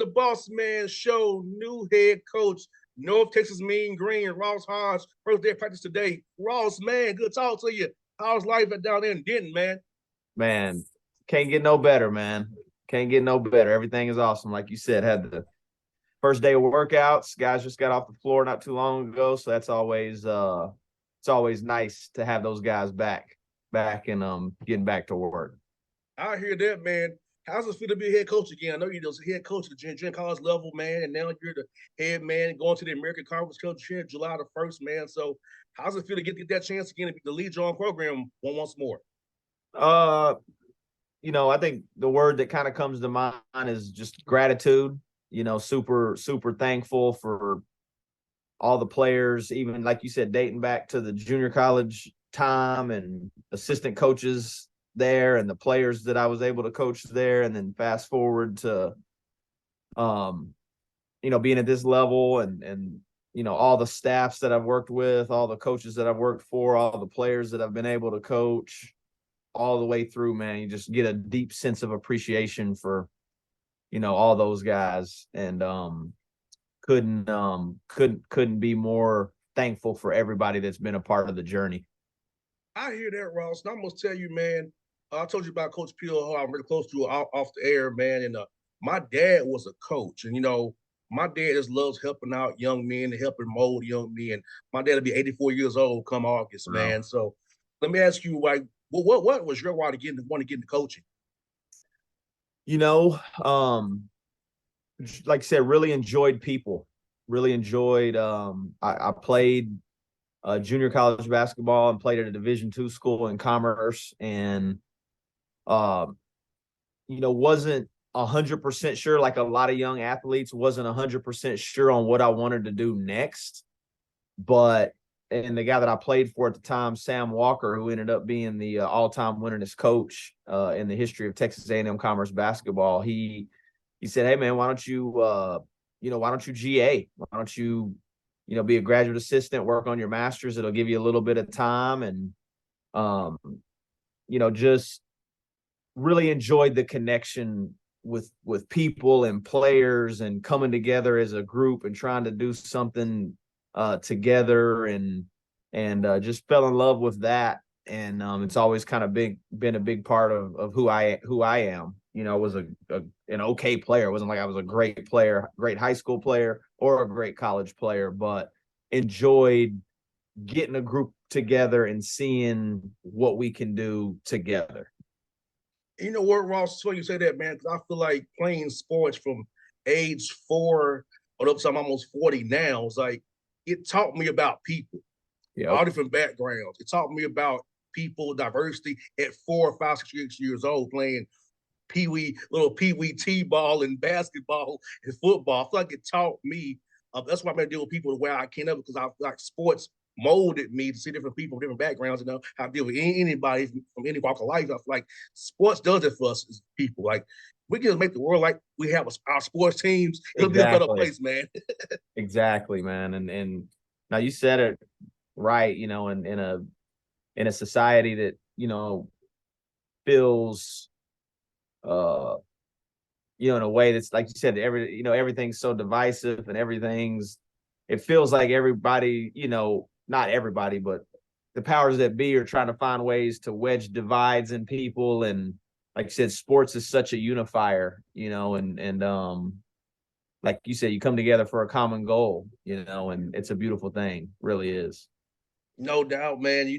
Bossman Show. New head coach, North Texas Mean Green, Ross Hodge. First day of practice today. Ross, man, good talk to you. How's life down there in Denton, man? Man, can't get no better, man. Can't get no better. Everything is awesome. Like you said, had the first day of workouts. Guys just got off the floor not too long ago, so that's always it's always nice to have those guys back and getting back to work. I hear that, man. How's it feel to be a head coach again? I know you're the head coach at the junior college level, man, and now you're the head man going to the American Conference coach here July the 1st, man. So how's it feel to get that chance again to lead your own program once more? Uh, I think the word that kind of comes to mind is just gratitude. Super thankful for all the players, even like you said, dating back to the junior college time and assistant coaches there and the players that I was able to coach there. And then fast forward to, being at this level and all the staffs that I've worked with, all the coaches that I've worked for, all the players that I've been able to coach all the way through, man. You just get a deep sense of appreciation for, all those guys. And, couldn't be more thankful for everybody that's been a part of the journey. I hear that, Ross. And I'm gonna tell you, man. I told you about Coach Peel, who I'm really close to off the air, man. And my dad was a coach, and my dad just loves helping out young men and helping mold young men. My dad will be 84 years old come August, Wow. man. So let me ask you, like, what was your why to want to get into coaching? Like I said, really enjoyed people. Really enjoyed. I played junior college basketball and played at a Division II school in Commerce, and wasn't 100% sure. Like a lot of young athletes, wasn't 100% sure on what I wanted to do next. And the guy that I played for at the time, Sam Walker, who ended up being the all-time winningest coach in the history of Texas A&M Commerce basketball, he said, "Hey man, why don't you GA? Why don't you, be a graduate assistant, work on your master's? It'll give you a little bit of time." And, just really enjoyed the connection with people and players and coming together as a group and trying to do something together and just fell in love with that. And it's always kind of been a big part of who I am. I was an okay player. It wasn't like I was a great player, great high school player or a great college player, but enjoyed getting a group together and seeing what we can do together. You know what, Ross? It's funny you say that, man, because I feel like playing sports from age 4 or up to I'm almost 40 now, it's like it taught me about people, all Yep. different backgrounds. It taught me about people, diversity at 4, 5, 6 years old playing little pee-wee t-ball and basketball and football. I feel like it taught me. That's why I'm gonna deal with people the way I can, because I feel like sports molded me to see different people, different backgrounds, how to deal with anybody from any walk of life. I feel like sports does it for us as people. Like we can make the world like we have our sports teams. It'll be a better Exactly. place, man. Exactly, man. And now you said it right, in a society that, feels in a way that's like you said, everything's so divisive and it feels like everybody, not everybody, but the powers that be are trying to find ways to wedge divides in people. And like you said, sports is such a unifier, and like you said, you come together for a common goal, and it's a beautiful thing, really is. No doubt, man.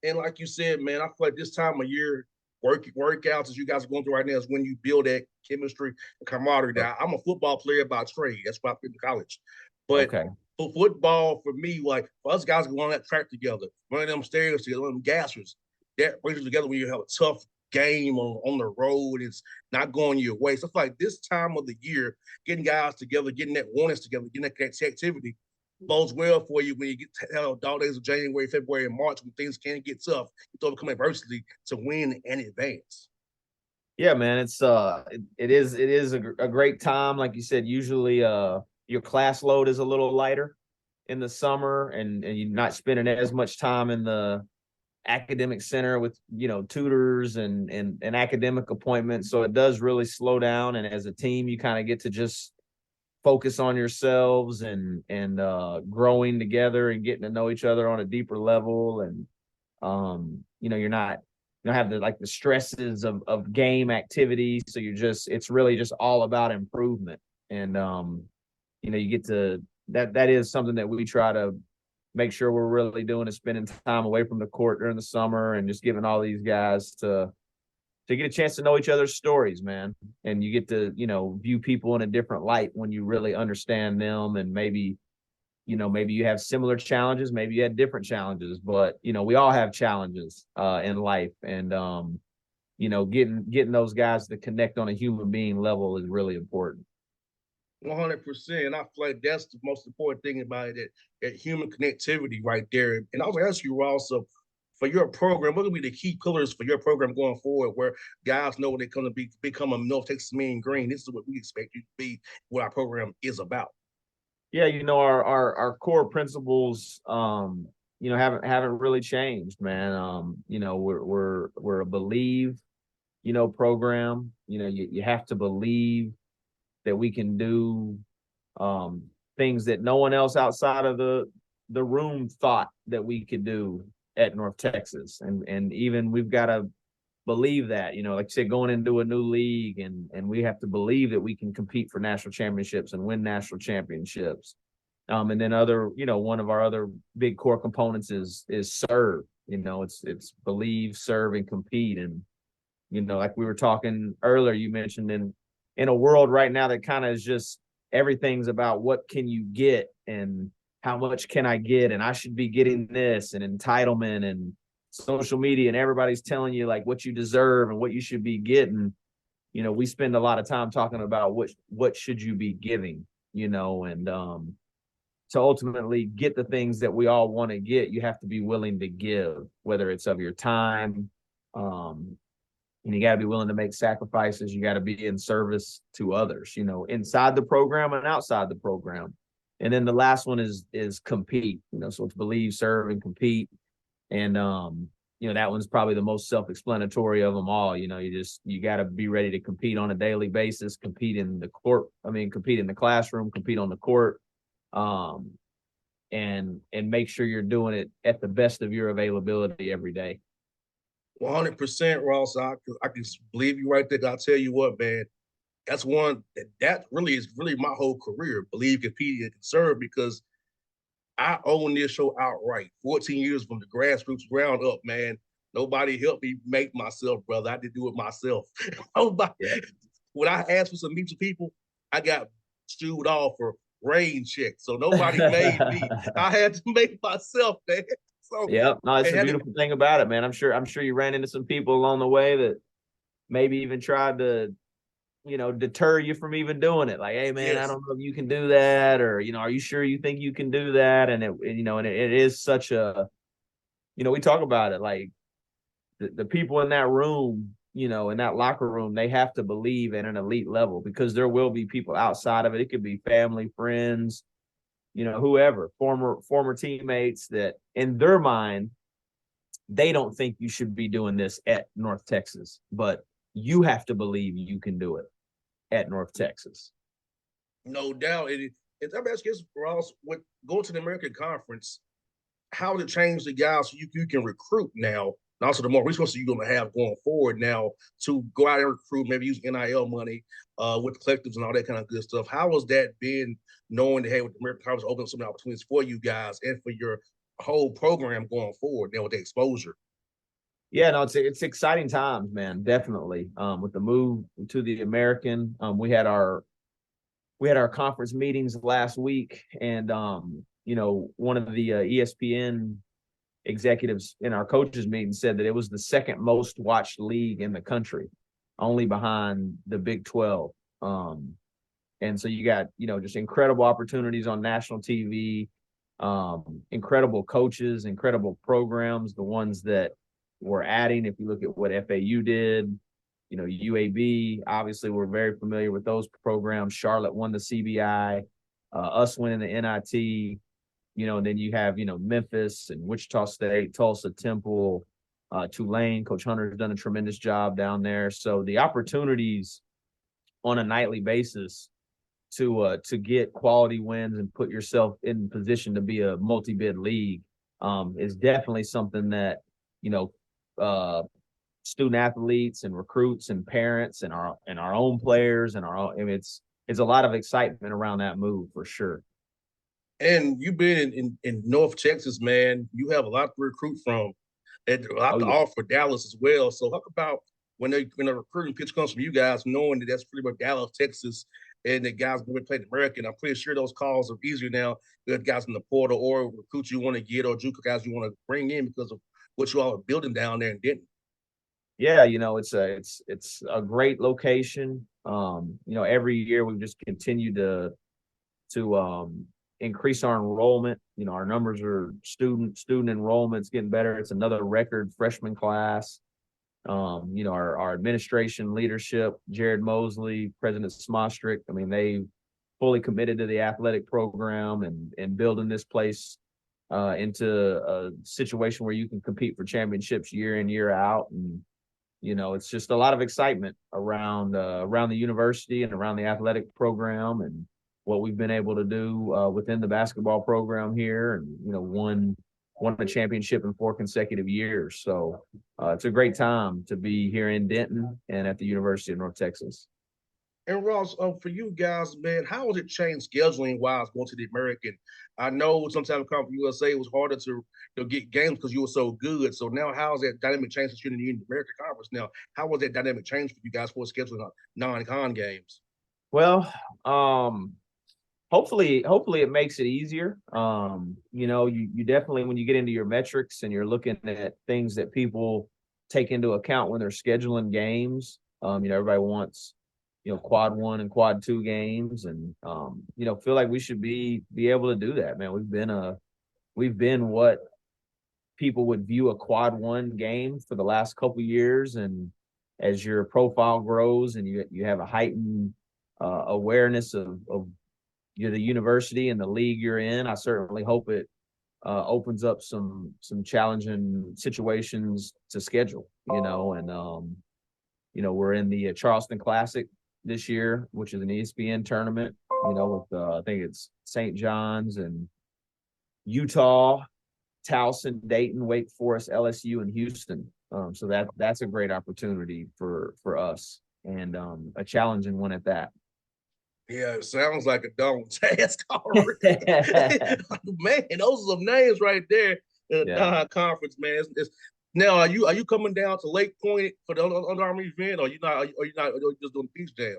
And like you said, man, I feel like this time of year, workouts as you guys are going through right now is when you build that chemistry and camaraderie. Now, I'm a football player by trade. That's why I played in college. But Okay. for football, for me, like for us guys going on that track together, running them stairs together, them gassers, that brings you together when you have a tough game on the road. It's not going your way. So I feel like this time of the year, getting guys together, getting that oneness together, getting that activity bodes well for you when you get to dog days of January, February, and March when things can get tough. You overcome adversity to win and advance. Yeah, man, it is a great time. Like you said, usually your class load is a little lighter in the summer, and you're not spending as much time in the academic center with tutors and academic appointments. So it does really slow down, and as a team you kind of get to just focus on yourselves and growing together and getting to know each other on a deeper level. And you're not, you don't have the stresses of game activity. So it's really just all about improvement. And you get to that is something that we try to make sure we're really doing, is spending time away from the court during the summer and just giving all these guys to get a chance to know each other's stories, man. And you get to, view people in a different light when you really understand them. And maybe you have similar challenges, maybe you had different challenges, but, we all have challenges in life. And, getting those guys to connect on a human being level is really important. 100%. I feel like that's the most important thing about it, that human connectivity right there. And I was ask you, Ross, so for your program, what would be the key pillars for your program going forward, where guys know they're going to become a North Texas Mean Green? This is what we expect you to be, what our program is about. Yeah, our core principles, haven't really changed, man. We're a believe, program. You have to believe that we can do things that no one else outside of the room thought that we could do at North Texas. And even we've got to believe that, like you said, going into a new league, and we have to believe that we can compete for national championships and win national championships. And then one of our other big core components is serve. It's believe, serve, and compete. And, like we were talking earlier, you mentioned in a world right now that kind of is just everything's about what can you get and how much can I get, and I should be getting this, and entitlement and social media, and everybody's telling you like what you deserve and what you should be getting. We spend a lot of time talking about what should you be giving, and to ultimately get the things that we all want to get, you have to be willing to give, whether it's of your time, and you got to be willing to make sacrifices. You got to be in service to others, inside the program and outside the program. And then the last one is compete, so it's believe, serve, and compete. And, that one's probably the most self-explanatory of them all. You got to be ready to compete on a daily basis, compete in the classroom, compete on the court, and make sure you're doing it at the best of your availability every day. 100%, Ross. I can believe you right there. I'll tell you what, man, that's one that really is my whole career. Believe, compete, and serve, because I own this show outright. 14 years from the grassroots ground up, man. Nobody helped me make myself, brother. I had to do it myself. Yeah. When I asked for some mutual people, I got stewed off for rain checks. So nobody made me. I had to make myself, man. So yeah, no, it's a beautiful thing about it, man. I'm sure you ran into some people along the way that maybe even tried to, deter you from even doing it. Like, hey, man, yes, I don't know if you can do that, or, are you sure you think you can do that? And it is such a, we talk about it, like the people in that room, in that locker room, they have to believe at an elite level, because there will be people outside of it. It could be family, friends, whoever, former teammates, that in their mind, they don't think you should be doing this at North Texas, but you have to believe you can do it at North Texas. No doubt. I'm asking Ross, with going to the American Conference, how to change the guys so you can recruit now, and also the more resources you're going to have going forward now to go out and recruit, maybe use NIL money with collectives and all that kind of good stuff. How has that been, knowing that, hey, with the American Conference opening some opportunities for you guys and for your whole program going forward now with the exposure? Yeah, no, it's exciting times, man. Definitely. With the move to the American, we had our conference meetings last week, and one of the ESPN executives in our coaches meeting said that it was the second most watched league in the country, only behind the Big 12. And so you got, just incredible opportunities on national TV, incredible coaches, incredible programs, the ones that we're adding. If you look at what FAU did, UAB, obviously we're very familiar with those programs. Charlotte won the CBI, us winning the NIT, and then you have, Memphis and Wichita State, Tulsa, Temple, Tulane. Coach Hunter's done a tremendous job down there. So the opportunities on a nightly basis to get quality wins and put yourself in position to be a multi-bid league is definitely something that, you know, student athletes and recruits and parents and our own players and our own, I mean, it's a lot of excitement around that move for sure. And you've been in North Texas, man. You have a lot to recruit from, and a lot Oh to yeah. offer Dallas as well. So talk about when the recruiting pitch comes from you guys, knowing that that's pretty much Dallas, Texas, and the guys going to play the American. I'm pretty sure those calls are easier now. Good guys in the portal or recruits you want to get or JUCO guys you want to bring in because of what you all are building down there in Denton. Yeah, you know, it's a great location. You know, every year we've just continued to increase our enrollment. You know, our numbers are student enrollment's getting better. It's another record freshman class. You know, our administration leadership, Jared Mosley, President Smostrick, I mean, they fully committed to the athletic program and building this place into a situation where you can compete for championships year in, year out. And, you know, it's just a lot of excitement around the university and around the athletic program and what we've been able to do within the basketball program here, and you know, won a championship in 4 consecutive years. So it's a great time to be here in Denton and at the University of North Texas. And Ross, for you guys, man, how has it changed scheduling wise going to the American? I know sometimes come from USA it was harder to get games because you were so good. So now, how has that dynamic changed since you're in the American Conference now? How was that dynamic change for you guys for scheduling non-con games? Well, hopefully it makes it easier. You know, you definitely, when you get into your metrics and you're looking at things that people take into account when they're scheduling games, you know, everybody wants, you know, quad 1 and quad 2 games, and you know, feel like we should be able to do that, man. We've been what people would view a quad 1 game for the last couple years, and as your profile grows and you have a heightened awareness of you're the university and the league you're in, I certainly hope it opens up some challenging situations to schedule, you know. And you know, we're in the Charleston Classic this year, which is an ESPN tournament, you know, with I think it's St. John's and Utah, Towson, Dayton, Wake Forest, LSU, and Houston. So that's a great opportunity for us, and a challenging one at that. Yeah, it sounds like a dumb task already. Man, those are some names right there in the Yeah. conference, man. Now, are you coming down to Lake Point for the Under Armour event, or you not? Are you not? Or you just doing the Peach Jam?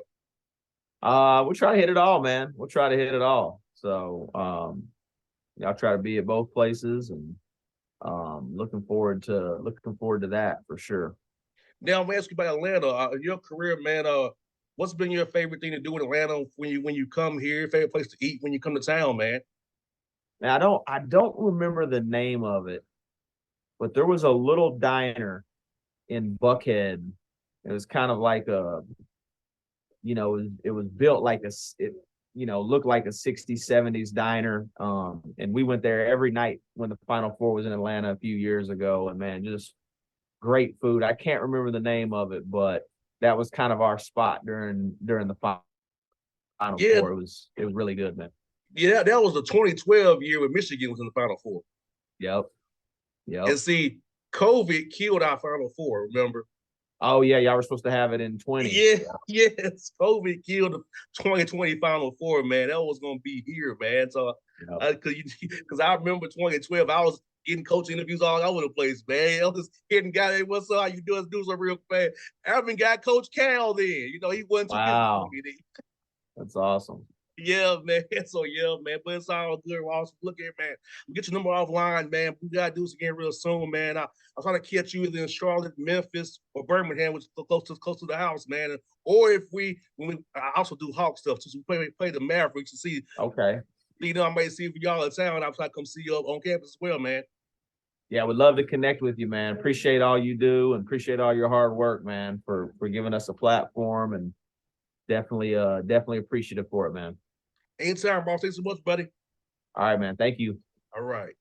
We'll try to hit it all, man. We'll try to hit it all. So I'll try to be at both places, and looking forward to that for sure. Now, I'm gonna ask you about Atlanta. Your career, man. What's been your favorite thing to do in Atlanta when you come here? Favorite place to eat when you come to town, man? Now I don't remember the name of it, but there was a little diner in Buckhead. It was kind of like a, you know, it was built like you know, looked like a 60s, 70s diner. And we went there every night when the Final Four was in Atlanta a few years ago. And man, just great food. I can't remember the name of it, but that was kind of our spot during the Final Yeah, Four. It was really good, man. yeah, that was the 2012 year when Michigan was in the Final Four. Yep. Yep. And see, COVID killed our Final Four. Remember? Oh yeah, y'all were supposed to have it in 20. Yeah, yes. COVID killed the 2020 Final Four, man. That was gonna be here, man. So, Yep. because I remember 2012, I was getting coach interviews all over the place, man. I was getting guy, hey, what's up? How you doing? Do some real fast. I even got Coach Cal then. You know, he wasn't too busy for Wow. me then. That's awesome. Yeah, man. So yeah, man. But it's all good, Ross. Look at man. Get your number offline, man. We gotta do this again real soon, man. I'm trying to catch you either in Charlotte, Memphis, or Birmingham, which is close to the house, man. Or if I also do Hawk stuff, so we play the Mavericks to see. Okay. You know, I might see if y'all in town. I'm trying to come see you up on campus as well, man. Yeah, would love to connect with you, man. Appreciate all you do and appreciate all your hard work, man, for giving us a platform, and definitely appreciative for it, man. Anytime, boss. Thanks so much, buddy. All right, man. Thank you. All right.